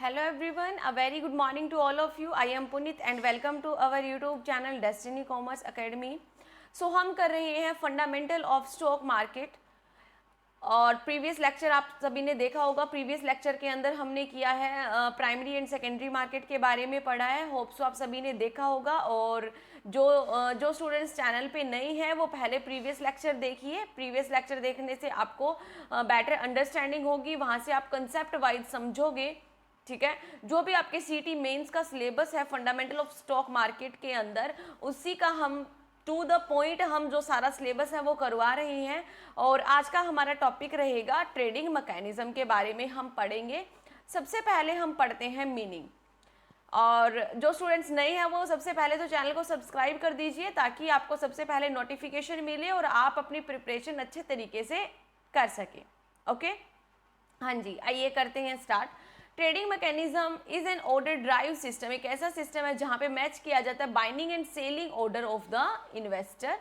Hello everyone, a very good morning to all of you. I am Puneet and welcome to our YouTube channel Destiny Commerce Academy. So हम कर रहे हैं fundamental of stock market और previous lecture आप सभी ने देखा होगा। प्रीवियस लेक्चर के अंदर हमने किया है प्राइमरी एंड सेकेंडरी मार्केट के बारे में पढ़ा है। होप सो आप सभी ने देखा होगा और जो स्टूडेंट्स चैनल पे नए हैं वो पहले प्रीवियस लेक्चर देखिए। प्रीवियस लेक्चर देखने से आपको बेटर अंडरस्टैंडिंग होगी, वहाँ से आप कंसेप्ट वाइज समझोगे। ठीक है, जो भी आपके सीटी मेंस का सिलेबस है फंडामेंटल ऑफ स्टॉक मार्केट के अंदर, उसी का हम टू द पॉइंट हम जो सारा सिलेबस है वो करवा रहे हैं। और आज का हमारा टॉपिक रहेगा ट्रेडिंग मैकेनिज्म के बारे में हम पढ़ेंगे। सबसे पहले हम पढ़ते हैं मीनिंग। और जो स्टूडेंट्स नए हैं वो सबसे पहले तो चैनल को सब्सक्राइब कर दीजिए ताकि आपको सबसे पहले नोटिफिकेशन मिले और आप अपनी प्रिपरेशन अच्छे तरीके से कर सकें। ओके, हाँ जी, आइए करते हैं start. Trading mechanism is an order drive system, एक ऐसा सिस्टम है जहां पे मैच किया जाता है binding and selling order of the investor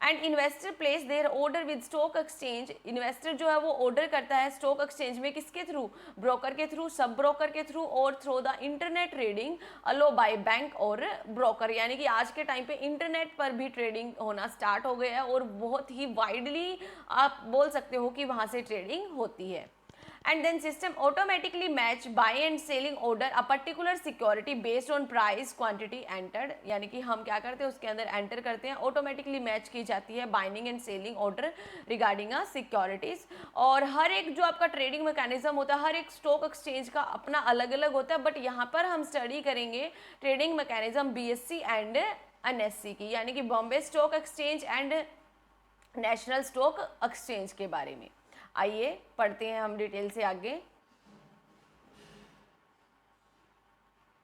and investor place their order with stock exchange. Investor जो है वो ऑर्डर करता है स्टॉक एक्सचेंज में, किसके थ्रू? ब्रोकर के थ्रू, सब ब्रोकर के थ्रू और through the internet trading allow by bank और ब्रोकर। यानी कि आज के टाइम पे इंटरनेट पर भी ट्रेडिंग होना स्टार्ट हो गया है और बहुत ही वाइडली आप बोल सकते हो कि वहां से ट्रेडिंग होती है। And then system automatically match buy and selling order a particular security based on price quantity entered। यानी कि हम क्या करते हैं उसके अंदर एंटर करते हैं, ऑटोमेटिकली मैच की जाती है binding and selling order regarding a securities. और हर एक जो आपका ट्रेडिंग मैकेनिज्म होता है, हर एक स्टॉक एक्सचेंज का अपना अलग अलग होता है, बट यहाँ पर हम स्टडी करेंगे trading mechanism BSE and NSE की, यानी कि Bombay stock exchange and national stock exchange के बारे में। आइए पढ़ते हैं हम डिटेल से आगे।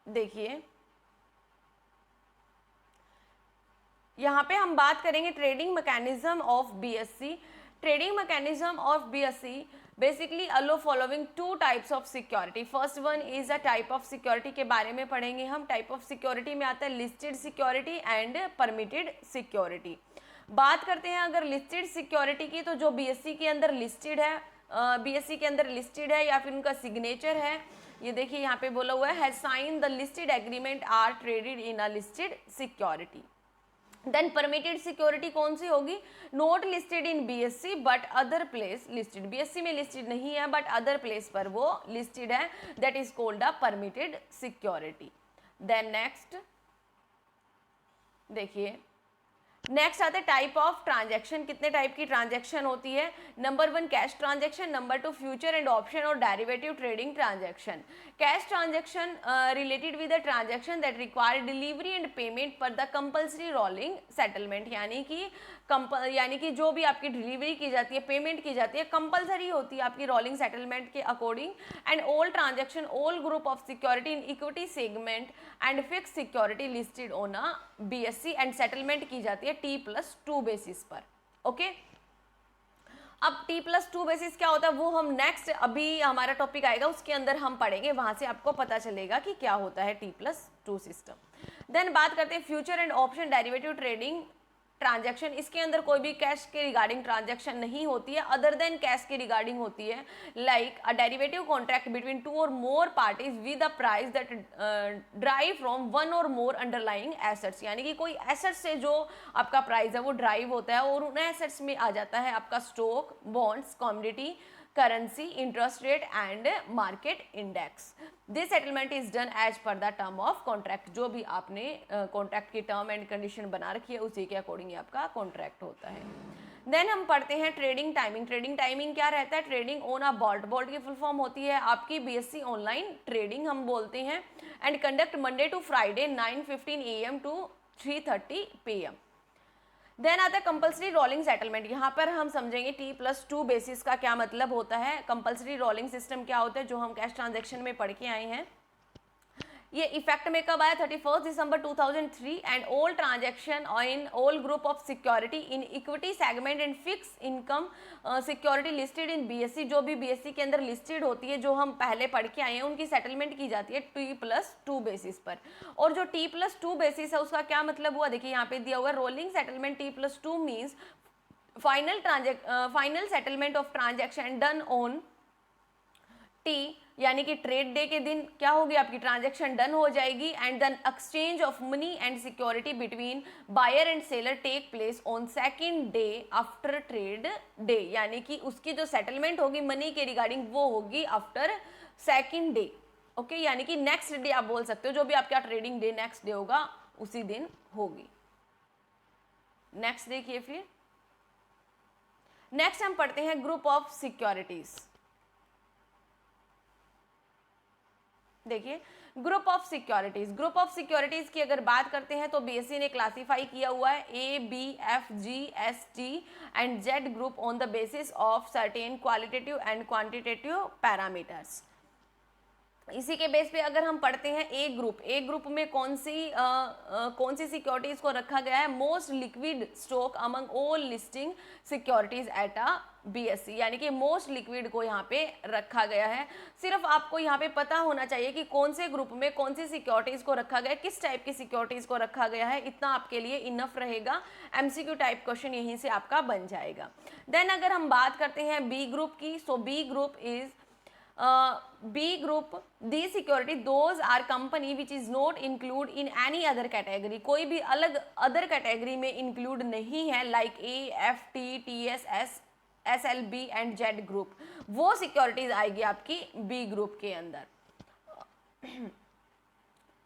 देखिए यहां पे हम बात करेंगे trading mechanism of BSE। Trading mechanism of BSE basically allow following two types of security. First one is a type of security के बारे में पढ़ेंगे हम। टाइप ऑफ सिक्योरिटी में आता है listed security and permitted security. बात करते हैं अगर लिस्टेड सिक्योरिटी की, तो जो BSE के अंदर लिस्टेड है, BSE के अंदर लिस्टेड है या फिर उनका सिग्नेचर है, ये देखिए यहाँ पे बोला हुआ है sign the listed agreement are traded in a listed security. Then permitted security कौन सी होगी? Not listed in BSE but other place listed. BSE में लिस्टेड नहीं है बट अदर प्लेस पर वो लिस्टेड है, that is called a permitted security. Then next देखिए, नेक्स्ट आता है टाइप ऑफ ट्रांजैक्शन। कितने टाइप की ट्रांजैक्शन होती है? Number 1 cash transaction, number 2 future and option और derivative trading transaction. Cash transaction related with the transaction that require delivery and payment पर the compulsory rolling settlement. यानी कि जो भी आपकी डिलीवरी की जाती है, पेमेंट की जाती है, कंपल्सरी होती है आपकी रोलिंग सेटलमेंट के according. And all transaction all group of security in equity segment and fix security listed on a BSE and settlement की जाती है T+2 बेसिस पर। ओके, अब T+2 बेसिस क्या होता है वो हम नेक्स्ट, अभी हमारा टॉपिक आएगा उसके अंदर हम पढ़ेंगे, वहां से आपको पता चलेगा कि क्या होता है T+2 सिस्टम। देन बात करते हैं future and option derivative trading transaction. इसके अंदर कोई भी कैश के रिगार्डिंग ट्रांजैक्शन नहीं होती है, अदर देन कैश के रिगार्डिंग होती है। Like a derivative contract between two or more parties with a price that drive from one or more underlying assets. यानी कि कोई एसेट से जो आपका प्राइस है वो ड्राइव होता है और उन एसेट्स में आ जाता है आपका stock, bonds, commodity, currency, interest rate and market index. This settlement is done as per the term of contract। जो भी आपने कॉन्ट्रैक्ट की टर्म एंड कंडीशन बना रखी है उसी के अकॉर्डिंग आपका कॉन्ट्रैक्ट होता है। देन हम पढ़ते हैं ट्रेडिंग टाइमिंग। ट्रेडिंग टाइमिंग क्या रहता है? Trading on a bolt. Bolt की फुल फॉर्म होती है आपकी BSE ऑनलाइन ट्रेडिंग हम बोलते हैं। And conduct Monday to Friday 9:15 AM to 3:30 PM। Then आता है कंपल्सरी रोलिंग सेटलमेंट। यहाँ पर हम समझेंगे T+2 बेसिस का क्या मतलब होता है। कंपल्सरी रोलिंग सिस्टम क्या होता है, जो हम कैश ट्रांजैक्शन में पढ़ के आए हैं। ये इफेक्ट में कब आया? 31 दिसंबर 2003 and all transaction in all group of security in equity segment and fix income security listed in BSE। जो भी BSE के अंदर लिस्टेड होती है, जो हम पहले पढ़ के आए हैं, उनकी सेटलमेंट की जाती है T+2 बेसिस पर। और जो T+2 बेसिस है उसका क्या मतलब हुआ? देखिए यहाँ पे दिया हुआ rolling settlement T+2 means final settlement of transaction done on T यानी कि ट्रेड डे के दिन क्या होगी, आपकी ट्रांजैक्शन डन हो जाएगी, and then exchange of money and security between buyer and seller take place on second day after trade day, यानी कि उसकी जो सेटलमेंट होगी मनी के रिगार्डिंग वो होगी आफ्टर सेकंड डे। ओके, यानी कि नेक्स्ट डे आप बोल सकते हो, जो भी आपका ट्रेडिंग डे नेक्स्ट डे होगा उसी दिन होगी। नेक्स्ट देखिए, फिर नेक्स्ट हम पढ़ते हैं ग्रुप ऑफ सिक्योरिटीज। देखिए, group of securities, group of securities की अगर बात करते हैं तो बीएसई ने क्लासिफाई किया हुआ है A, B, F, G, S, T and Z group on the basis of certain qualitative and quantitative parameters. इसी के बेस पे अगर हम पढ़ते हैं ए ग्रुप में कौन सी सिक्योरिटीज को रखा गया है, most liquid stock among all listing securities at a BSE, यानी कि मोस्ट लिक्विड को यहाँ पे रखा गया है। सिर्फ आपको यहाँ पे पता होना चाहिए कि कौन से ग्रुप में कौन सी सिक्योरिटीज को रखा गया है, किस टाइप की सिक्योरिटीज को रखा गया है, इतना आपके लिए इनफ रहेगा। एमसीक्यू टाइप क्वेश्चन यहीं से आपका बन जाएगा। देन अगर हम बात करते हैं बी ग्रुप की, so B group is B group, these security those are company which is not include in any other category, कोई भी अलग अदर कैटेगरी में इंक्लूड नहीं है, like A, F, T, TS, SLB and Z group, वो securities आएगी आपकी B group के अंदर।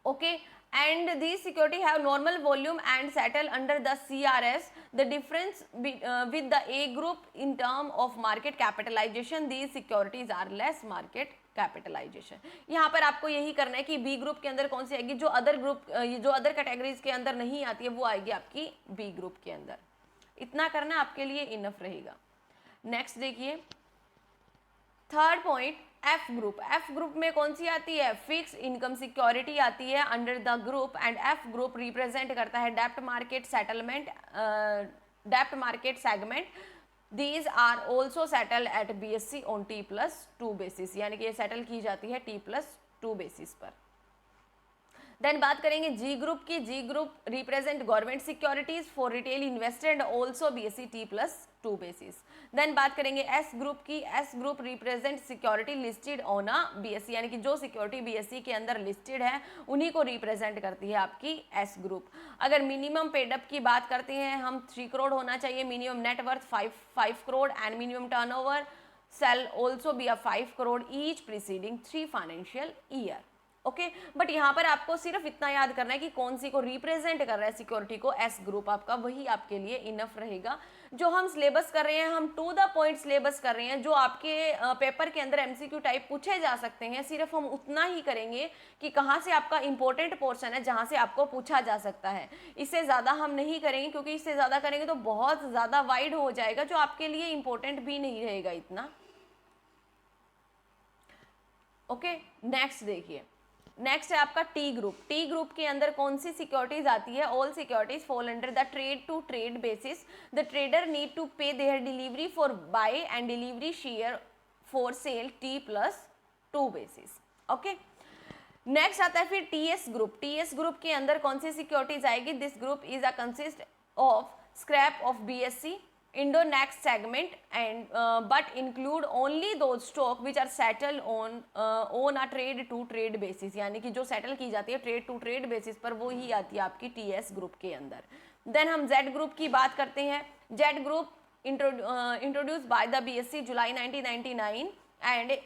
Okay, and these security have normal volume and settle under the CRS. The difference with the A group in term of market capitalization, these securities are less market capitalization. यहाँ पर आपको यही करना है कि B group के अंदर कौन सी आएगी, जो अदर ग्रुप जो अदर कैटेगरीज के अंदर नहीं आती है वो आएगी आपकी B ग्रुप के अंदर। इतना करना आपके लिए इनफ रहेगा। नेक्स्ट देखिए, थर्ड पॉइंट एफ ग्रुप में कौन सी आती है, फिक्स इनकम सिक्योरिटी आती है under the group, and F group represent करता है डेप्ट market segment. These are also settle at BSE on T+2 basis, यानी कि ये सेटल की जाती है T+2 बेसिस पर। देन बात करेंगे जी ग्रुप की, G group represent government securities for retail investor and also BSE T+2 basis. Then बात करेंगे एस ग्रुप की, S group represent security listed on a BSE, यानी कि जो सिक्योरिटी बीएसई के अंदर लिस्टेड है उन्हीं को रिप्रेजेंट करती है आपकी एस ग्रुप। अगर मिनिमम पेडअप की बात करते हैं हम, 3 करोड़ होना चाहिए, minimum net worth 5 crore and minimum turnover sale also be 5 crore each preceding 3 financial year. Okay, but यहाँ पर आपको सिर्फ इतना याद करना है कि कौन सी को रिप्रेजेंट कर रहा है सिक्योरिटी को, एस ग्रुप आपका, वही आपके लिए इनफ रहेगा। जो हम सिलेबस कर रहे हैं, हम टू द पॉइंट सिलेबस कर रहे हैं, जो आपके पेपर के अंदर एमसीक्यू टाइप पूछे जा सकते हैं, सिर्फ हम उतना ही करेंगे कि कहाँ से आपका इंपॉर्टेंट पोर्शन है जहाँ से आपको पूछा जा सकता है। इससे ज़्यादा हम नहीं करेंगे, क्योंकि इससे ज़्यादा करेंगे तो बहुत ज़्यादा वाइड हो जाएगा, जो आपके लिए इंपॉर्टेंट भी नहीं रहेगा इतना। ओके, नेक्स्ट देखिए, नेक्स्ट है आपका टी ग्रुप के अंदर कौन सी सिक्योरिटीज आती है, all securities fall under the trade to trade basis, the trader need to pay their delivery for buy and delivery share for sale T+2 basis. Okay, next आता है फिर टीएस ग्रुप के अंदर कौन सी सिक्योरिटीज आएगी, this group is a consist of scrap of BSC Indo next segment and but include only those stock which are settled on a trade to trade basis, यानी कि जो सेटल की जाती है ट्रेड टू ट्रेड बेसिस पर, वो ही आती है आपकी टीएस ग्रुप के अंदर। देन हम जेड ग्रुप की बात करते हैं। Z group introduce by the BSE July 1999 and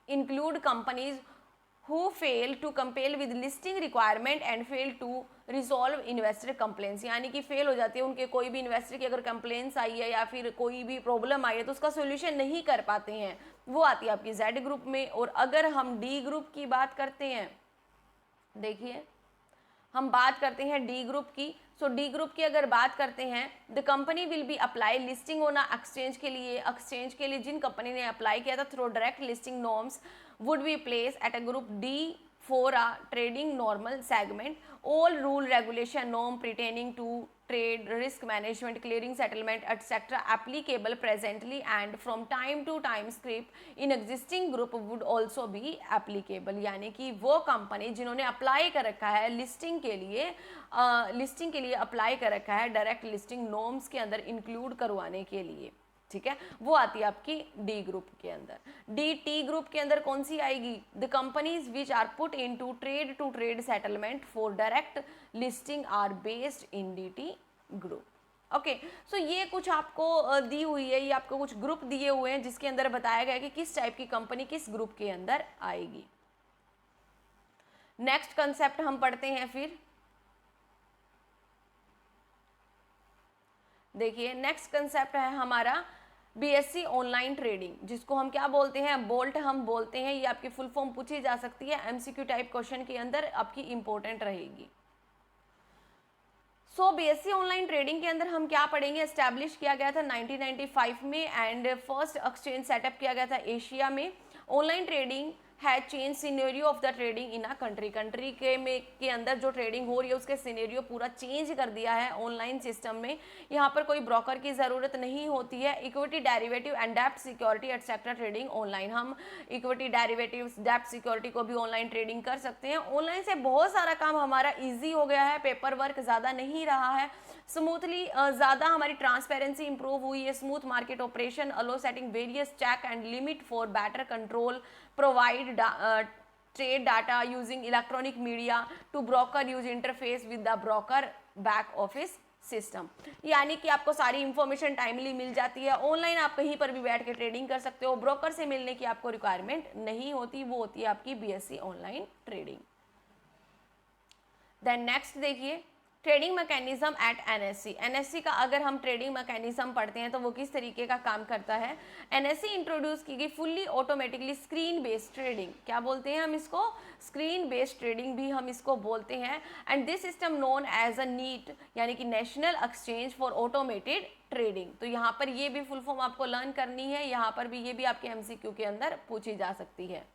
include companies who fail to comply with listing requirement and fail to resolve investor complaints, यानी कि फेल हो जाती है उनके, कोई भी इन्वेस्टर की अगर कंप्लेंट्स आई है या फिर कोई भी प्रॉब्लम आई है तो उसका सोल्यूशन नहीं कर पाते हैं, वो आती है आपकी जेड ग्रुप में। और अगर हम डी ग्रुप की बात करते हैं, देखिए हम बात करते हैं डी ग्रुप की, सो डी ग्रुप की अगर बात करते हैं, the company will be apply listing on exchange के लिए जिन कंपनी ने अप्लाई किया था through direct listing norms would be placed at a group D for a trading normal segment. All rule regulation norm pertaining to trade, risk management, clearing, settlement, etc. applicable presently and from time to time script in existing group would also be applicable, यानी कि वो company जिन्होंने apply कर रखा है listing के लिए apply कर रखा है डायरेक्ट लिस्टिंग नॉर्म्स के अंदर इंक्लूड करवाने के लिए। ठीक है, वो आती है आपकी डी ग्रुप के अंदर। डी टी ग्रुप के अंदर कौन सी आएगी? The companies which are put into trade to trade settlement for direct listing are based in D T group. Okay, so ये कुछ आपको दी हुई है, ये आपको कुछ ग्रुप दिए हुए हैं जिसके अंदर बताया गया है कि किस टाइप की कंपनी किस ग्रुप के अंदर आएगी। नेक्स्ट कंसेप्ट हम पढ़ते हैं फिर, देखिए नेक्स्ट कंसेप्ट है हमारा बीएससी ऑनलाइन ट्रेडिंग, जिसको हम क्या बोलते हैं? बोल्ट हम बोलते हैं। ये आपकी फुल फॉर्म पूछी जा सकती है, एमसीक्यू टाइप क्वेश्चन के अंदर आपकी इंपॉर्टेंट रहेगी। सो बीएससी ऑनलाइन ट्रेडिंग के अंदर हम क्या पढ़ेंगे? एस्टैब्लिश किया गया था 1995 में एंड फर्स्ट एक्सचेंज सेटअप किया गया था एशिया में। ऑनलाइन ट्रेडिंग है change scenario of the trading in a country, country के अंदर जो ट्रेडिंग हो रही है उसके सिनेरियो पूरा चेंज कर दिया है ऑनलाइन सिस्टम में। यहाँ पर कोई ब्रोकर की ज़रूरत नहीं होती है। इक्विटी डेरिवेटिव एंड डेप्ट सिक्योरिटी एटसेट्रा ट्रेडिंग ऑनलाइन, हम इक्विटी डेरिवेटिव डेप्ट सिक्योरिटी को भी ऑनलाइन ट्रेडिंग कर सकते हैं। ऑनलाइन से बहुत सारा काम हमारा ईजी हो गया है, पेपर वर्क ज़्यादा नहीं रहा है, स्मूथली ज़्यादा हमारी ट्रांसपेरेंसी इंप्रूव हुई है, smooth market operation, allow setting various check and limit for better control, provide trade data using electronic media to broker use interface with the broker back office system. यानी कि आपको सारी information timely मिल जाती है। Online आप कहीं पर भी बैठ के ट्रेडिंग कर सकते हो, ब्रोकर से मिलने की आपको रिक्वायरमेंट नहीं होती, वो होती है आपकी BSC online trading. Then next देखिए trading mechanism at NSC. NSC का अगर हम ट्रेडिंग मैकेनिज्म पढ़ते हैं तो वो किस तरीके का काम करता है? एनएससी इंट्रोड्यूस की गई fully automatically screen based trading, क्या बोलते हैं हम इसको? स्क्रीन बेस्ड ट्रेडिंग भी हम इसको बोलते हैं। And this system known as a NEAT, यानी कि national exchange for automated trading. तो यहाँ पर ये भी फुल फॉर्म आपको लर्न करनी है, यहाँ पर भी ये भी आपके एमसीक्यू के अंदर पूछी जा सकती है।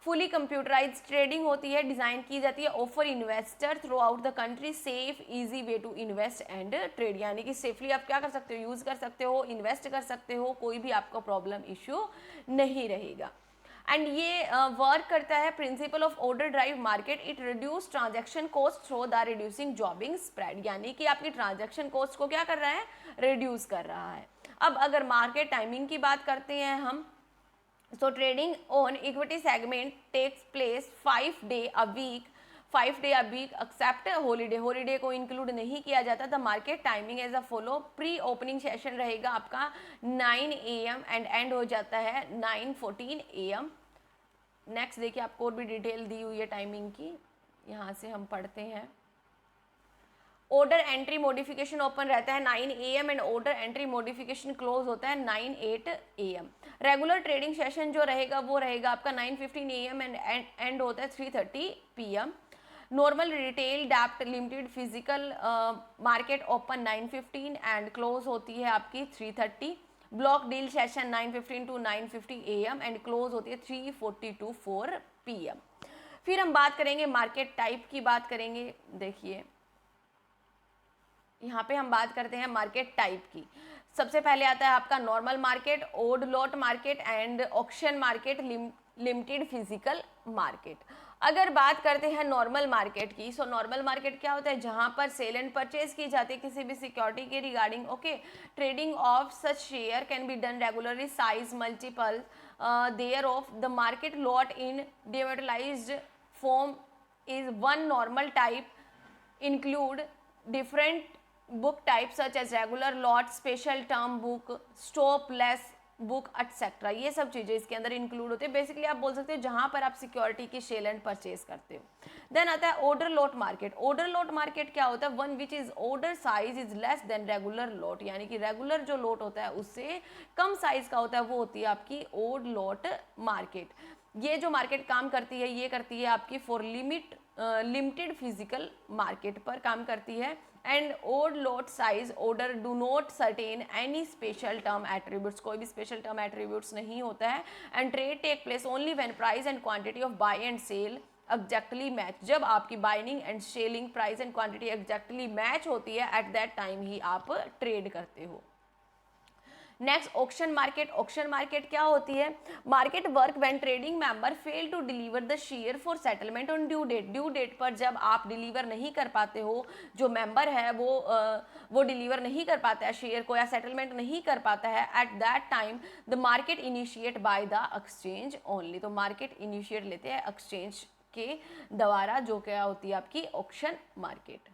फुली कंप्यूटराइज ट्रेडिंग होती है, डिज़ाइन की जाती है offer investor throughout the country safe easy way to invest and trade, यानी कि सेफली आप क्या कर सकते हो? यूज़ कर सकते हो, इन्वेस्ट कर सकते हो, कोई भी आपको प्रॉब्लम इश्यू नहीं रहेगा। एंड ये वर्क करता है principle of order drive market, it reduce transaction cost through the reducing jobbing spread, यानी कि आपकी ट्रांजैक्शन कॉस्ट को क्या कर रहा है? रिड्यूस कर रहा है। अब अगर मार्केट टाइमिंग की बात करते हैं हम, so trading on equity segment takes place 5 day a week except holiday को इंक्लूड नहीं किया जाता। The market timing as a follow, pre opening session रहेगा आपका 9 AM एंड एंड हो जाता है 9:14 AM। नेक्स्ट देखिए आपको और भी डिटेल दी हुई है टाइमिंग की, यहाँ से हम पढ़ते हैं। ऑर्डर एंट्री मॉडिफिकेशन ओपन रहता है 9 AM and order entry modification close होता है 9:08 AM। रेगुलर ट्रेडिंग सेशन जो रहेगा वो रहेगा आपका 9:15 AM एंड एंड होता है 3:30 PM। नॉर्मल रिटेल डेप्ट limited physical market open 9:15 and close होती है आपकी 3:30। Block deal session 9:15 to 9:50 AM and close होती है 3:40 to 4 PM। फिर हम बात करेंगे मार्केट टाइप की, बात करेंगे। देखिए यहाँ पे हम बात करते हैं मार्केट टाइप की। सबसे पहले आता है आपका normal market, odd lot market and auction market, limited physical market. अगर बात करते हैं नॉर्मल मार्केट की, सो नॉर्मल मार्केट क्या होता है? जहाँ पर सेल एंड परचेज की जाती है किसी भी सिक्योरिटी के regarding. Okay, trading of such share can be done regularly, size multiple there of the market lot in dematerialised form is one normal type, include different book types such as regular lot, special term book, stop loss book etc. ये सब चीज़ें इसके अंदर include होती है। Basically आप बोल सकते हो जहाँ पर आप सिक्योरिटी की सेल एंड परचेज करते हो। देन आता है order lot market. Order lot market क्या होता है? One which is order size is less than regular lot, यानी कि रेगुलर जो लॉट होता है उससे कम साइज का होता है, वो होती है आपकी ऑर्ड लॉट मार्केट। ये जो मार्केट काम करती है, ये करती है आपकी फॉर लिमिटेड फिजिकल मार्केट पर काम करती है। And odd lot size order do not certain any special term attributes, कोई भी स्पेशल टर्म एट्रीब्यूट्स नहीं होता है। And trade take place only when price and quantity of buy and sell exactly match, जब आपकी buying and selling price and quantity exactly match होती है, at that time ही आप ट्रेड करते हो। Next auction market. Auction market क्या होती है? Market work when trading member fail to deliver the share for settlement on due date. Due date पर जब आप डिलीवर नहीं कर पाते हो, जो मेंबर है वो डिलीवर नहीं कर पाता है शेयर को या सेटलमेंट नहीं कर पाता है, at that time the market initiate by the exchange only. तो मार्केट इनिशिएट लेते हैं एक्सचेंज के द्वारा, जो क्या होती है आपकी ऑक्शन मार्केट।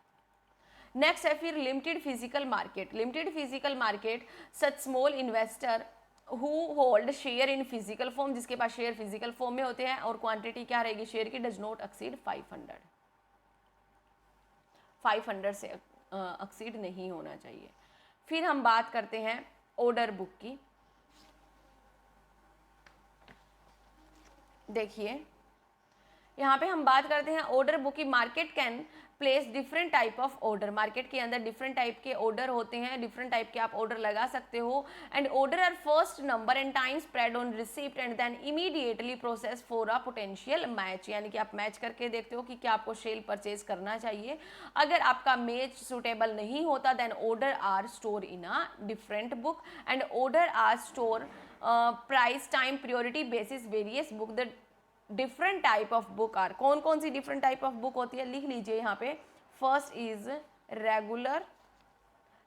नेक्स्ट है फिर limited physical market. Limited physical market such small investor who hold share in physical form, जिसके पास शेयर फिजिकल फॉर्म में होते हैं और क्वांटिटी क्या रहेगी शेयर की, डज नॉट एक्सीड 500। 500 से एक्सीड नहीं होना चाहिए। फिर हम बात करते हैं ऑर्डर बुक की। देखिए यहाँ पे हम बात करते हैं ऑर्डर बुक की। Market can place different type of order. Market के अंदर डिफरेंट टाइप के ऑर्डर होते हैं, डिफरेंट टाइप के आप ऑर्डर लगा सकते हो। And order are first number and time spread on receipt and then immediately process for a potential match. यानी कि आप मैच करके देखते हो कि क्या आपको सेल परचेज करना चाहिए। अगर आपका मैच सुटेबल नहीं होता then order are store in a different book and order are store price time priority basis various book. The different type of book are, कौन कौन सी डिफरेंट टाइप ऑफ बुक होती है लिख लीजिए यहाँ पे। First is regular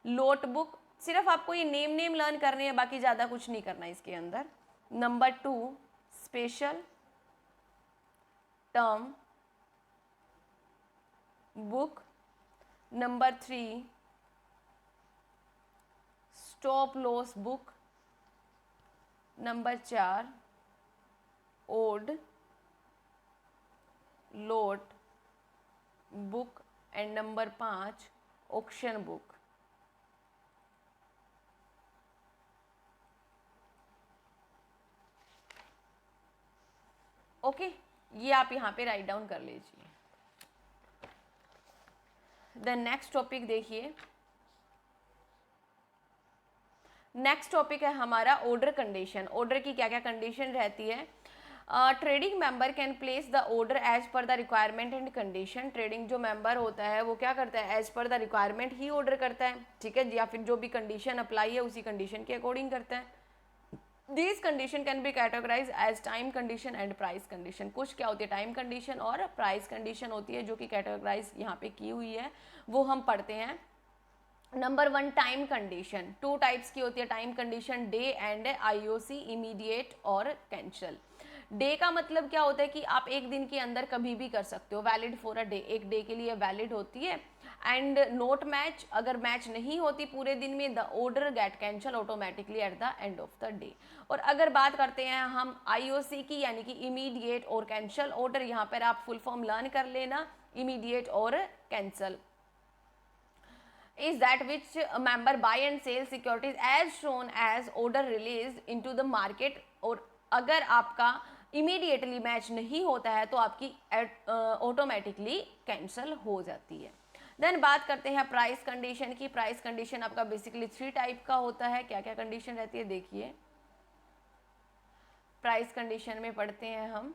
lot book, सिर्फ आपको ये नेम लर्न करने हैं, बाकी ज्यादा कुछ नहीं करना इसके अंदर। Number 2 special term book. Number 3 stop loss book. Number 4 odd lot book and number 5 auction book. Okay, ये आप यहाँ पे राइट डाउन कर लीजिए। द नेक्स्ट टॉपिक देखिए। नेक्स्ट टॉपिक है हमारा ऑर्डर कंडीशन। ऑर्डर की क्या क्या कंडीशन रहती है? Trading member can place the order as per the requirement and condition. Trading जो मेंबर होता है वो क्या करता है, as per the requirement he order करता है, ठीक है, या फिर जो भी कंडीशन अप्लाई है उसी कंडीशन के अकॉर्डिंग करता है। This condition can be categorise as time condition and price condition. कुछ क्या होती है टाइम कंडीशन और प्राइस कंडीशन होती है, जो कि कैटेगराइज यहाँ पे की हुई है, वो हम पढ़ते हैं। Number 1 time condition. 2 टाइप्स की होती है time condition, day and IOC, immediate और कैंसल। डे का मतलब क्या होता है कि आप एक दिन के अंदर कभी भी कर सकते हो, वैलिड फॉर अ डे, एक डे के लिए वैलिड होती है। एंड नोट मैच, अगर मैच नहीं होती पूरे दिन में, the order get cancel automatically at the end of the day. और अगर बात करते हैं हम आईओसी की, यानी कि इमीडिएट और कैंसल ऑर्डर, यहाँ पर आप फुल फॉर्म लर्न कर लेना, इमीडिएट और cancel is that which a member buy and sell securities as shown as order released into the market। और अगर आपका इमीडिएटली मैच नहीं होता है तो आपकी ऑटोमेटिकली कैंसिल हो जाती है। देन बात करते हैं प्राइस कंडीशन की। प्राइस कंडीशन आपका बेसिकली 3 टाइप का होता है। क्या क्या कंडीशन रहती है देखिए, प्राइस कंडीशन में पढ़ते हैं हम।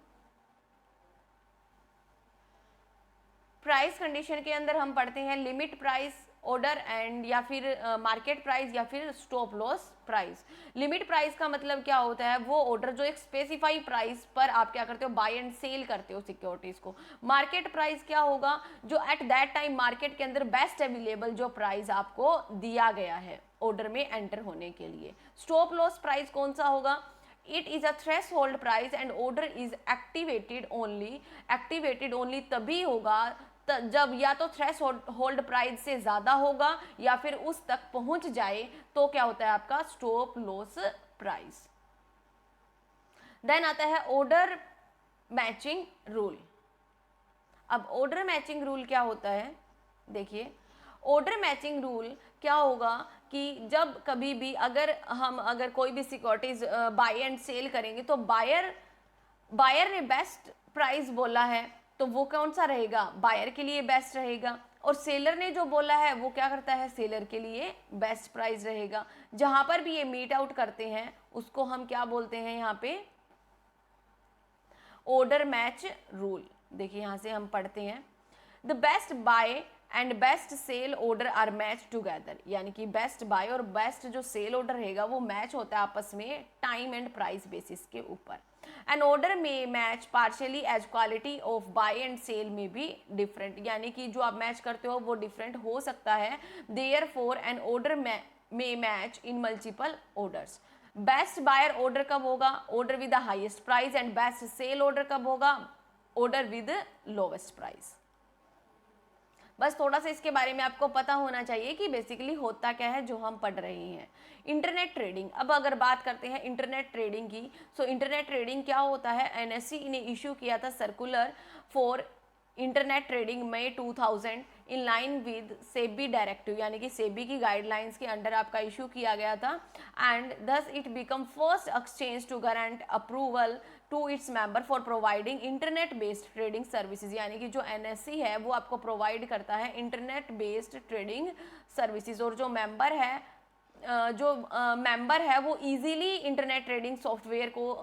प्राइस कंडीशन के अंदर हम पढ़ते हैं लिमिट प्राइस ऑर्डर एंड या फिर मार्केट प्राइस या फिर stop loss price. Limit price का मतलब क्या होता है, वो ऑर्डर जो एक स्पेसिफाई प्राइस पर आप क्या करते हो, बाय एंड सेल करते हो सिक्योरिटीज को। मार्केट प्राइस क्या होगा, जो एट दैट टाइम मार्केट के अंदर बेस्ट अवेलेबल जो प्राइस आपको दिया गया है ऑर्डर में एंटर होने के लिए। स्टॉप लॉस प्राइस कौन सा होगा, it is a threshold price and order is activated only तभी होगा जब या तो थ्रेश होल्ड प्राइस से ज्यादा होगा या फिर उस तक पहुंच जाए, तो क्या होता है आपका स्टॉप लॉस प्राइस। देन आता है ऑर्डर मैचिंग रूल। अब ऑर्डर मैचिंग रूल क्या होता है देखिए, ऑर्डर मैचिंग रूल क्या होगा कि जब कभी भी अगर कोई भी सिक्योरिटीज बाय एंड सेल करेंगे तो बायर ने बेस्ट प्राइस बोला है तो वो कौन सा रहेगा, बायर के लिए बेस्ट रहेगा। और सेलर ने जो बोला है वो क्या करता है, सेलर के लिए बेस्ट प्राइस रहेगा। जहां पर भी ये मीट आउट करते हैं उसको हम क्या बोलते हैं यहाँ पे, ऑर्डर मैच रूल। देखिए यहां से हम पढ़ते हैं, the best buy and best sell order are match together, यानी कि बेस्ट बाय और बेस्ट जो सेल ऑर्डर रहेगा वो मैच होता है आपस में टाइम एंड प्राइस बेसिस के ऊपर. एन ऑर्डर में match partially as quality of buy and sell में भी डिफरेंट, यानी कि जो आप मैच करते हो वो डिफरेंट हो सकता है. देयर फॉर एन ऑर्डर में match in multiple orders. Best buyer order कब होगा? Order with the highest price. And best sell order कब होगा? Order with lowest price. बस थोड़ा सा इसके बारे में आपको पता होना चाहिए कि बेसिकली होता क्या है जो हम पढ़ रहे हैं. Internet trading. अब अगर बात करते हैं इंटरनेट ट्रेडिंग की, सो इंटरनेट ट्रेडिंग क्या होता है? एनएससी ने इशू किया था circular for internet trading May 2000 in line with SEBI directive, यानी कि सेबी की गाइडलाइंस के अंडर आपका इशू किया गया था. And thus it become first exchange to grant approval to its member for providing internet based trading services, यानी कि जो एनएससी है वो आपको प्रोवाइड करता है इंटरनेट बेस्ड ट्रेडिंग सर्विसेज. और जो मेंबर है वो इजीली इंटरनेट ट्रेडिंग सॉफ्टवेयर को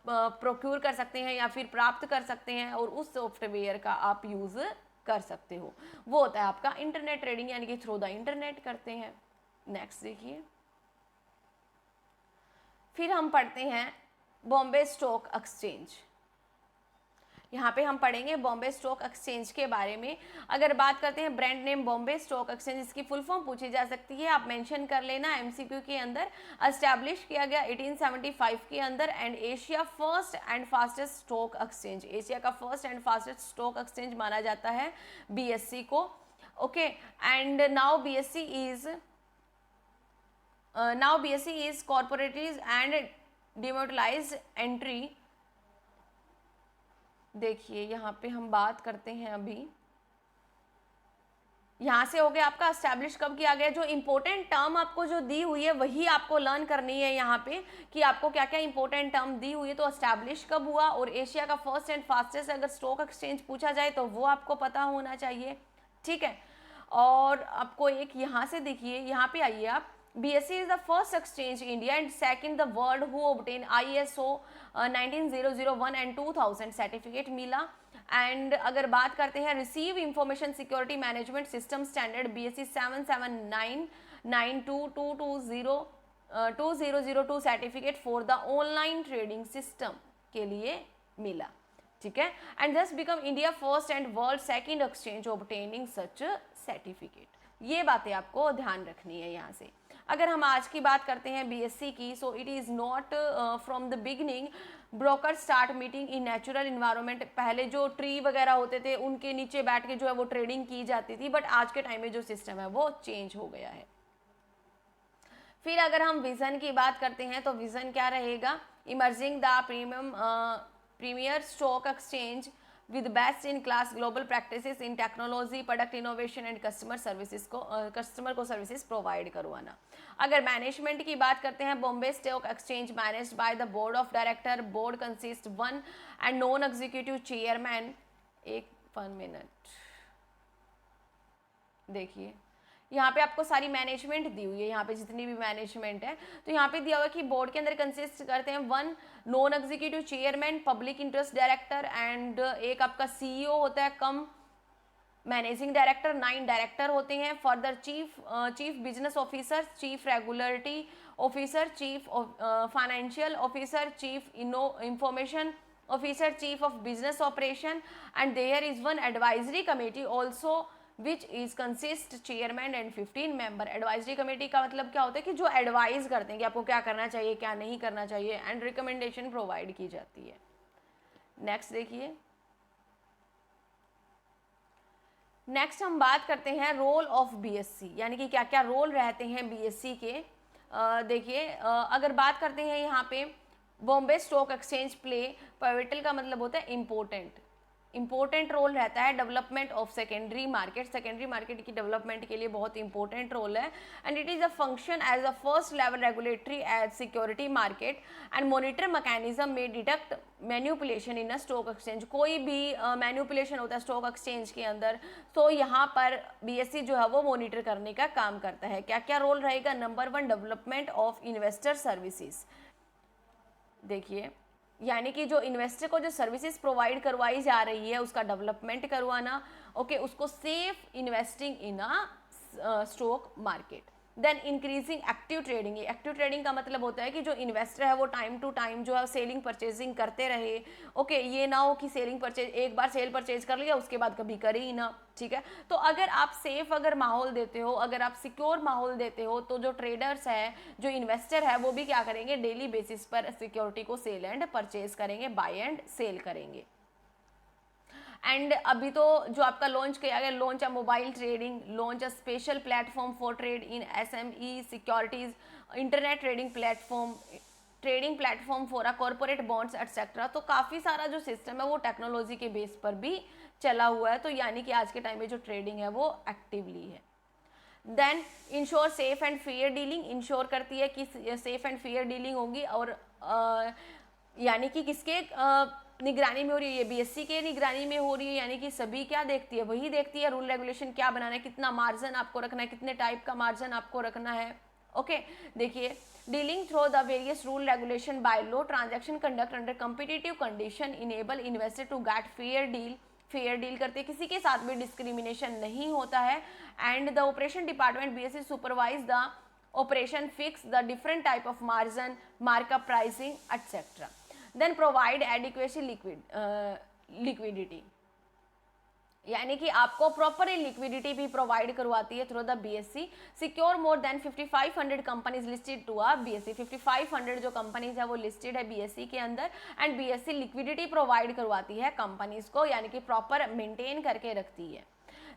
प्रोक्यूर कर सकते हैं या फिर प्राप्त कर सकते हैं और उस सॉफ्टवेयर का आप यूज़ कर सकते हो. वो होता है आपका इंटरनेट ट्रेडिंग, यानी कि थ्रू द इंटरनेट करते हैं. नेक्स्ट देखिए, फिर हम पढ़ते हैं बॉम्बे स्टॉक एक्सचेंज. यहाँ पे हम पढ़ेंगे बॉम्बे स्टॉक एक्सचेंज के बारे में. अगर बात करते हैं brand name Bombay stock exchange, इसकी फुल फॉर्म पूछी जा सकती है, आप मेंशन कर लेना एमसीक्यू के अंदर. एस्टैब्लिश किया गया 1875 के अंदर. And Asia first and fastest stock exchange, Asia का first and fastest stock exchange माना जाता है बीएससी को. Okay, and now BSE is corporates and demonetized entry. देखिए यहाँ पे हम बात करते हैं, अभी यहाँ से हो गया आपका एस्टैब्लिश कब किया गया. जो इंपॉर्टेंट टर्म आपको जो दी हुई है वही आपको लर्न करनी है यहाँ पे कि आपको क्या क्या इंपॉर्टेंट टर्म दी हुई है. तो एस्टैब्लिश कब हुआ और एशिया का फर्स्ट एंड फास्टेस्ट अगर स्टॉक एक्सचेंज पूछा जाए तो वो आपको पता होना चाहिए. ठीक है, और आपको एक यहाँ से देखिए, यहाँ पे आइए आप. BSE is the first exchange in India and second the world who obtained ISO 19001 and 2000 certificate मिला. एंड अगर बात करते हैं receive information security management system standard BSE 77992202002 certificate for the online trading system के लिए मिला. ठीक है, एंड दस become India first and world second exchange obtaining such certificate. ये बातें आपको ध्यान रखनी है यहाँ से. अगर हम आज की बात करते हैं BSE की, so it is not from the beginning broker start meeting in natural environment. पहले जो ट्री वगैरह होते थे उनके नीचे बैठ के जो है वो ट्रेडिंग की जाती थी, बट आज के टाइम में जो सिस्टम है वो चेंज हो गया है. फिर अगर हम विजन की बात करते हैं तो विजन क्या रहेगा? Emerging the premier stock exchange with best in class global practices in technology, product innovation and customer services को कस्टमर को सर्विसेज प्रोवाइड करवाना. अगर मैनेजमेंट की बात करते हैं, Bombay stock exchange managed by the board of director. Board consist one and non executive chairman. 1 minute देखिए, यहाँ पे आपको सारी मैनेजमेंट दी हुई है, यहाँ पे जितनी भी मैनेजमेंट है तो यहाँ पे दिया हुआ है कि बोर्ड के अंदर कंसिस्ट करते हैं 1 non executive chairman, public interest director and एक आपका CEO होता है कम मैनेजिंग डायरेक्टर. 9 डायरेक्टर होते हैं. Further chief business officer, chief regulatory officer, chief financial officer, chief information officer, chief of business operation. And there is 1 advisory committee also which is consist chairman and 15 member. Advisory committee का मतलब क्या होता है कि जो advise करते हैं कि आपको क्या करना चाहिए क्या नहीं करना चाहिए, एंड रिकमेंडेशन प्रोवाइड की जाती है. नेक्स्ट देखिए, नेक्स्ट हम बात करते हैं रोल ऑफ BSE, यानी कि क्या क्या रोल रहते हैं BSE के. देखिए, अगर बात करते हैं यहाँ पे Bombay stock exchange play pivotal का मतलब होता है इंपॉर्टेंट रोल रहता है डेवलपमेंट ऑफ सेकेंडरी मार्केट की डेवलपमेंट के लिए बहुत इंपॉर्टेंट रोल है. And it is a function as a first level regulatory as security market and monitor mechanism में detect manipulation in a stock exchange. कोई भी मैन्युपुलेशन होता है स्टॉक एक्सचेंज के अंदर तो यहाँ पर BSE जो है वो मॉनिटर करने का काम करता है. क्या क्या रोल रहेगा? Number 1 development of investor services. देखिए, यानी कि जो इन्वेस्टर को जो सर्विसेज प्रोवाइड करवाई जा रही है उसका डेवलपमेंट करवाना, ओके, उसको safe investing in a stock market. Then increasing active trading. Active trading का मतलब होता है कि जो इन्वेस्टर है वो टाइम टू टाइम जो है सेलिंग परचेजिंग करते रहे, ओके, ये ना हो कि सेलिंग परचेज एक बार सेल परचेज कर लिया उसके बाद कभी करे ही ना, ठीक है। तो अगर आप सेफ अगर माहौल देते हो, अगर आप सिक्योर माहौल देते हो, तो जो ट्रेडर्स है, जो इन्वेस्टर है, वो भी क्या करेंगे, डेली बेसिस पर सिक्योरिटी को सेल एंड परचेज करेंगे, बाय एंड सेल करेंगे। एंड अभी तो जो आपका लॉन्च किया गया, launch a mobile trading, launch a special platform for trade in SME securities, internet trading platform, trading platform for a corporate bonds etcetera. तो काफ़ी सारा जो सिस्टम है वो टेक्नोलॉजी के बेस पर भी चला हुआ है। तो यानी कि आज के टाइम में जो ट्रेडिंग है वो एक्टिवली है। Then ensure safe and fair dealing, ensure करती है कि सेफ एंड फेयर डीलिंग होगी। और यानी कि किसके निगरानी में हो रही है, ये बीएससी के निगरानी में हो रही है। यानी कि सभी क्या देखती है, वही देखती है रूल रेगुलेशन क्या बनाना है, कितना मार्जिन आपको रखना है, कितने टाइप का मार्जिन आपको रखना है, ओके। देखिए, dealing through the various rule regulation by law, transaction conduct under competitive condition enable investor to get fair deal. Fair deal करते हैं, किसी के साथ भी डिस्क्रिमिनेशन नहीं होता है। And the operation department BSC supervise the operation, fix the different type of margin, markup pricing etcetera. Then provide adequacy liquidity, यानी कि आपको प्रॉपर लिक्विडिटी भी प्रोवाइड करवाती है through the BSC. Secure more than 5500 companies listed to a BSC. 5500 जो companies है वो listed है बीएससी के अंदर। एंड बीएससी लिक्विडिटी प्रोवाइड करवाती है कंपनीज को, यानी कि प्रॉपर मेंटेन करके रखती है।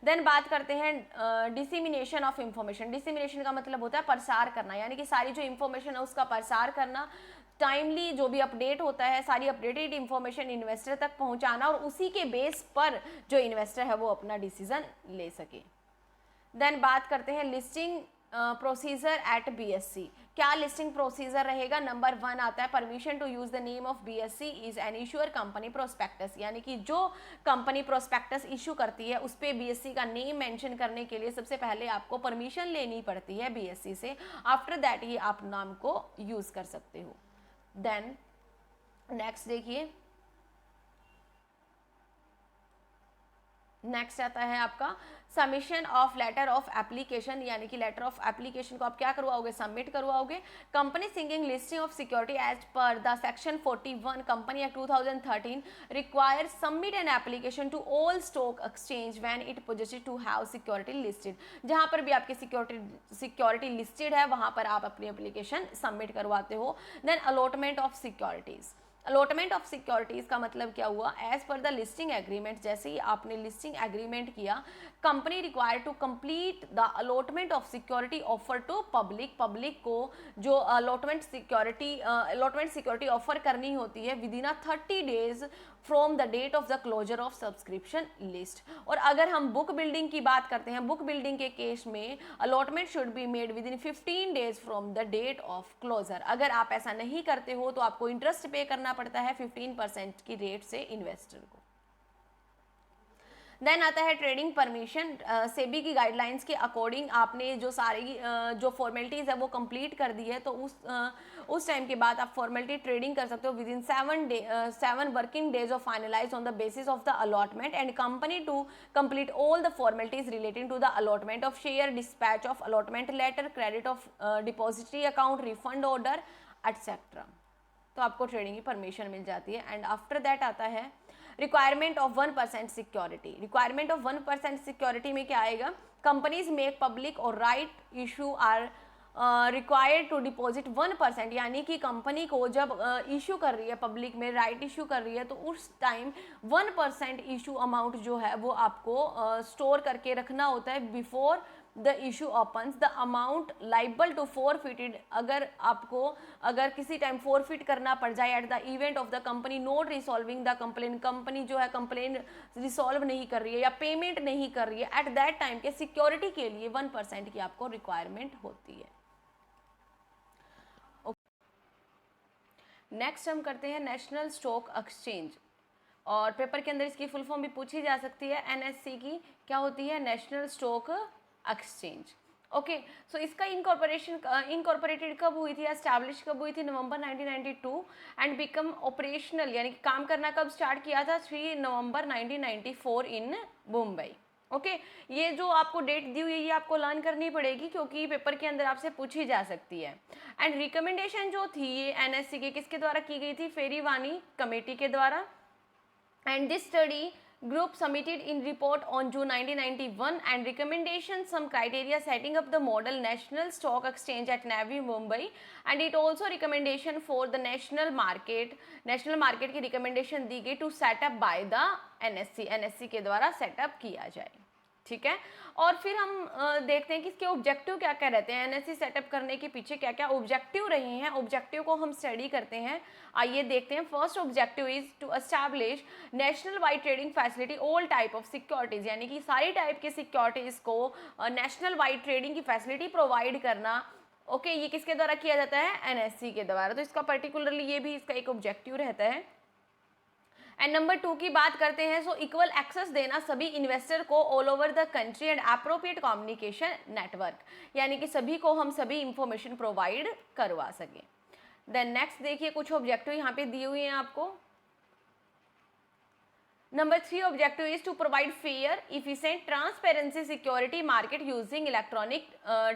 देन बात करते हैं डिसिमिनेशन ऑफ इंफॉर्मेशन। डिसिमिनेशन का मतलब होता है प्रसार करना, यानी कि सारी जो इंफॉर्मेशन है उसका प्रसार करना, टाइमली जो भी अपडेट होता है सारी अपडेटेड इंफॉर्मेशन इन्वेस्टर तक पहुंचाना, और उसी के बेस पर जो इन्वेस्टर है वो अपना डिसीजन ले सके। देन बात करते हैं लिस्टिंग प्रोसीजर एट बीएससी। क्या लिस्टिंग प्रोसीजर रहेगा? नंबर 1 आता है permission to use the name of BSC is an issuer company prospectus, यानी कि जो कंपनी प्रोस्पेक्टस इशू करती है उस पर बीएससी का नेम मेंशन करने के लिए सबसे पहले आपको परमिशन लेनी पड़ती है बीएससी से। आफ्टर दैट ही आप नाम को यूज कर सकते हो। देन नेक्स्ट देखिए, नेक्स्ट आता है आपका submission of letter of application, यानी कि लेटर ऑफ एप्लीकेशन को आप क्या करवाओगे, सबमिट करवाओगे। Company singing listing of security as per the section 41 company act 2013 require submit an application to all stock exchange when it possesses to have security listed. जहां पर भी आपकी सिक्योरिटी लिस्टेड है वहां पर आप अपनी एप्लीकेशन सबमिट करवाते हो। Then allotment of securities. Allotment of securities का मतलब क्या हुआ, as per the listing agreement, जैसे ही आपने लिस्टिंग एग्रीमेंट किया, company require to complete the allotment of security offer to public. Public को जो अलॉटमेंट सिक्योरिटी ऑफर करनी होती है within 30 days from the date of the closure of subscription list. और अगर हम बुक बिल्डिंग की बात करते हैं, बुक बिल्डिंग के केस में allotment should be made within 15 days from the date of closure. अगर आप ऐसा नहीं करते हो तो आपको इंटरेस्ट पे करना पड़ता है 15% की रेट से इन्वेस्टर को। देन आता है ट्रेडिंग परमिशन। सेबी की गाइडलाइंस के अकॉर्डिंग आपने जो सारी जो फॉर्मेलिटीज़ है वो कंप्लीट कर दी है, तो उस टाइम के बाद आप फॉर्मेलिटी ट्रेडिंग कर सकते हो within 7 working days of finalize on the basis of the allotment and company to complete all the formalities relating to the allotment of share, dispatch of allotment letter, credit of depository account, refund order etcetera. तो आपको trading की permission मिल जाती है। And after that आता है requirement of 1% security. Requirement of 1% security में क्या आएगा, कंपनीज मेक पब्लिक और right issue are required to deposit 1%, यानी कि कंपनी को जब इशू कर रही है पब्लिक में, राइट इशू कर रही है, तो उस टाइम 1% इशू अमाउंट जो है वो आपको स्टोर करके रखना होता है before the issue opens. The amount liable to forfeited, अगर किसी टाइम फॉरफिट करना पड़ जाए at the event of the company not resolving the complain, company जो है कंप्लेन रिसॉल्व नहीं कर रही है या पेमेंट नहीं कर रही है, एट दैट टाइम के सिक्योरिटी के लिए 1% की आपको रिक्वायरमेंट होती है। नेक्स्ट हम करते हैं नेशनल स्टॉक एक्सचेंज, और पेपर के अंदर इसकी फुल फॉर्म भी पूछी जा सकती है। एनएससी की क्या होती है, नेशनल स्टॉक एक्सचेंज। ओके, सो इसका इनकॉर्पोरेटेड कब हुई थी, एस्टैब्लिश कब हुई थी, नवंबर 1992, एंड बिकम ऑपरेशनल यानी कि काम करना कब स्टार्ट किया था, 3 नवंबर 1994 इन मुंबई। ओके, ये जो आपको डेट दी हुई है ये आपको लर्न करनी पड़ेगी क्योंकि पेपर के अंदर आपसे पूछी जा सकती है। एंड रिकमेंडेशन जो थी ये एनएससी के किसके द्वारा की गई थी, फेरीवानी कमेटी के द्वारा। And this study group submitted in report on June 1991 and recommendations some criteria setting up the model national stock exchange at Navi Mumbai, and it also recommendation for the national market की recommendation दी गई to set up by the NSC के द्वारा set up किया जाए। ठीक है, और फिर हम देखते हैं कि इसके ऑब्जेक्टिव क्या क्या रहते हैं, एनएससी सेटअप करने के पीछे क्या क्या ऑब्जेक्टिव रहे हैं, ऑब्जेक्टिव को हम स्टडी करते हैं। आइए देखते हैं। First objective is to establish national wide trading facility all type of securities, यानी कि सारी टाइप के सिक्योरिटीज को नेशनल वाइड ट्रेडिंग की फैसिलिटी प्रोवाइड करना। ओके, ये किसके द्वारा किया जाता है, एनएससी के द्वारा। तो इसका पर्टिकुलरली ये भी इसका एक ऑब्जेक्टिव रहता है। एंड नंबर 2 की बात करते हैं, सो इक्वल एक्सेस देना सभी इन्वेस्टर को all over the country and appropriate communication network, यानी कि सभी को हम सभी इंफॉर्मेशन प्रोवाइड करवा सकें। देन नेक्स्ट देखिए, कुछ ऑब्जेक्टिव यहाँ पे दिए हुए हैं आपको। Number 3 objective is to provide fair efficient transparency security market using electronic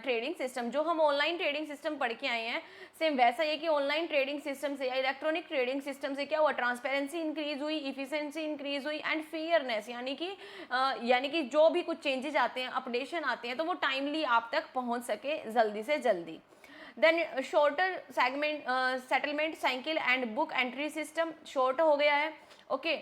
trading system. जो हम ऑनलाइन ट्रेडिंग सिस्टम पढ़ के आए हैं सेम वैसा ही कि ऑनलाइन ट्रेडिंग सिस्टम से या इलेक्ट्रॉनिक ट्रेडिंग सिस्टम से क्या हुआ, ट्रांसपेरेंसी इंक्रीज हुई, इफिशिएंसी इंक्रीज हुई एंड फेयरनेस, यानी कि जो भी कुछ चेंजेस आते हैं, अपडेशन आते हैं, तो वो टाइमली आप तक पहुंच सके जल्दी से जल्दी। Then shorter settlement cycle and book entry system short हो गया है। ओके,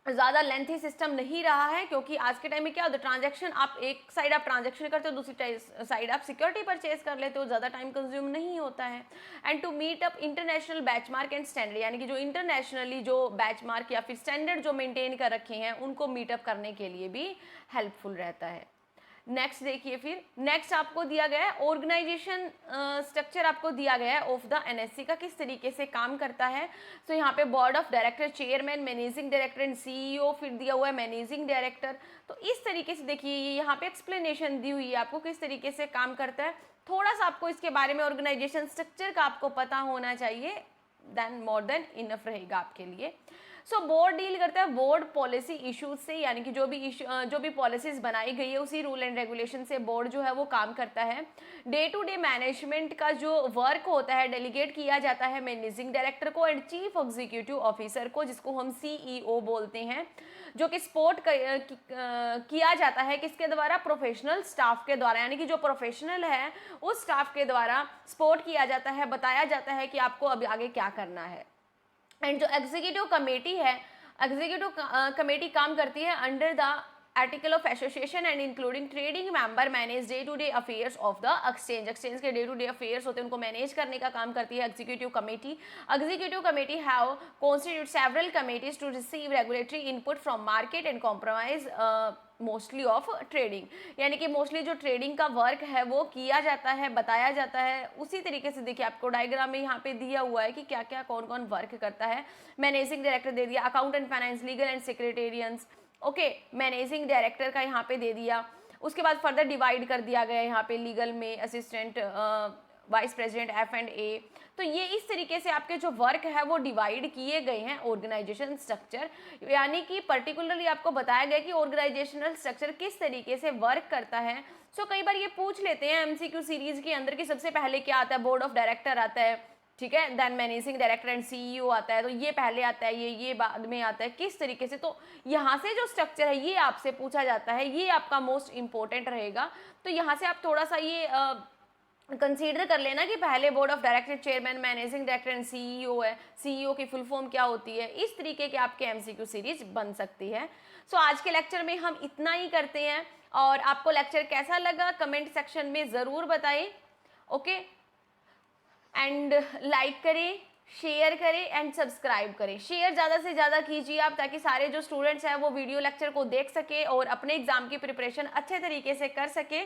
ज़्यादा लेंथी सिस्टम नहीं रहा है क्योंकि आज के टाइम में क्या होता है, ट्रांजैक्शन आप एक साइड आप ट्रांजैक्शन करते हो, दूसरी साइड आप सिक्योरिटी परचेज कर लेते हो, ज़्यादा टाइम कंज्यूम नहीं होता है। And to meet up international benchmark and standard, यानी कि जो इंटरनेशनली जो बेंचमार्क या फिर स्टैंडर्ड जो मेंटेन कर रखे हैं उनको मीटअप करने के लिए भी हेल्पफुल रहता है। नेक्स्ट देखिए, फिर नेक्स्ट आपको दिया गया है ऑर्गेनाइजेशन स्ट्रक्चर आपको दिया गया है ऑफ द एनएससी का, किस तरीके से काम करता है। तो यहाँ पे board of director, chairman, managing director and CEO, फिर दिया हुआ है मैनेजिंग डायरेक्टर। तो इस तरीके से देखिए ये यहाँ पे एक्सप्लेनेशन दी हुई है आपको किस तरीके से काम करता है। थोड़ा सा आपको इसके बारे में ऑर्गेनाइजेशन स्ट्रक्चर का आपको पता होना चाहिए, देन मोर देन इनफ रहेगा आपके लिए। सो बोर्ड डील करता है बोर्ड पॉलिसी इश्यूज से, यानी कि जो भी पॉलिसीज बनाई गई है उसी रूल एंड रेगुलेशन से बोर्ड जो है वो काम करता है। डे टू डे मैनेजमेंट का जो वर्क होता है डेलीगेट किया जाता है मैनेजिंग डायरेक्टर को एंड चीफ एग्जीक्यूटिव ऑफिसर को, जिसको हम सीईओ बोलते हैं, जो कि सपोर्ट किया जाता है किसके द्वारा, प्रोफेशनल स्टाफ के द्वारा, यानी कि जो प्रोफेशनल है उस स्टाफ के द्वारा सपोर्ट किया जाता है, बताया जाता है कि आपको अभी आगे क्या करना है। एंड जो एग्जीक्यूटिव कमेटी है, एग्जीक्यूटिव कमेटी काम करती है under the article of association and including trading member manage day to day affairs of the exchange के डे टू डे अफेयर्स होते हैं उनको मैनेज करने का काम करती है executive committee. Executive committee have constitute several committees to receive regulatory input from market and compromise mostly of trading, यानी कि मोस्टली जो ट्रेडिंग का वर्क है वो किया जाता है, बताया जाता है। उसी तरीके से देखिए आपको डायग्राम में यहाँ पे दिया हुआ है कि क्या क्या कौन कौन वर्क करता है। मैनेजिंग डायरेक्टर दे दिया, accountant, finance, legal and secretaries. Okay, managing director का यहाँ पे दे दिया। उसके बाद फर्दर डिवाइड कर दिया गया यहाँ पे लीगल में असिस्टेंट, वाइस प्रेसिडेंट, F&A। तो ये इस तरीके से आपके जो वर्क है वो डिवाइड किए गए हैं ऑर्गेनाइजेशन स्ट्रक्चर, यानी कि पर्टिकुलरली आपको बताया गया कि ऑर्गेनाइजेशनल स्ट्रक्चर किस तरीके से वर्क करता है। सो कई बार ये पूछ लेते हैं एमसीक्यू सीरीज के अंदर कि सबसे पहले क्या आता है, बोर्ड ऑफ डायरेक्टर आता है, ठीक है, then managing director and CEO आता है, तो ये पहले आता है, ये बाद में आता है, किस तरीके से। तो यहाँ से जो स्ट्रक्चर है ये आपसे पूछा जाता है, ये आपका मोस्ट इंपॉर्टेंट रहेगा। तो यहाँ से आप थोड़ा सा ये कंसीडर कर लेना कि पहले board of director, chairman, managing director and CEO है, सीईओ की फुल फॉर्म क्या होती है। इस तरीके के आपके एमसीक्यू सीरीज बन सकती है। सो आज के लेक्चर में हम इतना ही करते हैं, और आपको लेक्चर कैसा लगा कमेंट सेक्शन में ज़रूर बताएं। ओके, एंड लाइक करें, शेयर करें एंड सब्सक्राइब करें। शेयर ज़्यादा से ज़्यादा कीजिए आप, ताकि सारे जो स्टूडेंट्स हैं वो वीडियो लेक्चर को देख सके और अपने एग्जाम की प्रिपरेशन अच्छे तरीके से कर सके।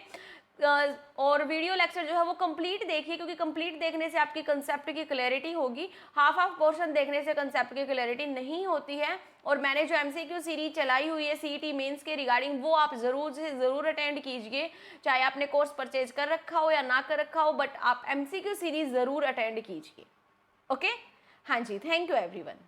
और वीडियो लेक्चर जो है वो कंप्लीट देखिए, क्योंकि कंप्लीट देखने से आपकी कंसेप्ट की क्लैरिटी होगी। हाफ हाफ पोर्शन देखने से कंसेप्ट की क्लैरिटी नहीं होती है। और मैंने जो एमसीक्यू सीरीज चलाई हुई है सीईटी मेंस के रिगार्डिंग, वो आप ज़रूर से ज़रूर अटेंड कीजिए, चाहे आपने कोर्स परचेज कर रखा हो या ना कर रखा हो, बट आप एमसीक्यू सीरीज ज़रूर अटेंड कीजिए। ओके, हाँ जी, थैंक यू एवरीवन।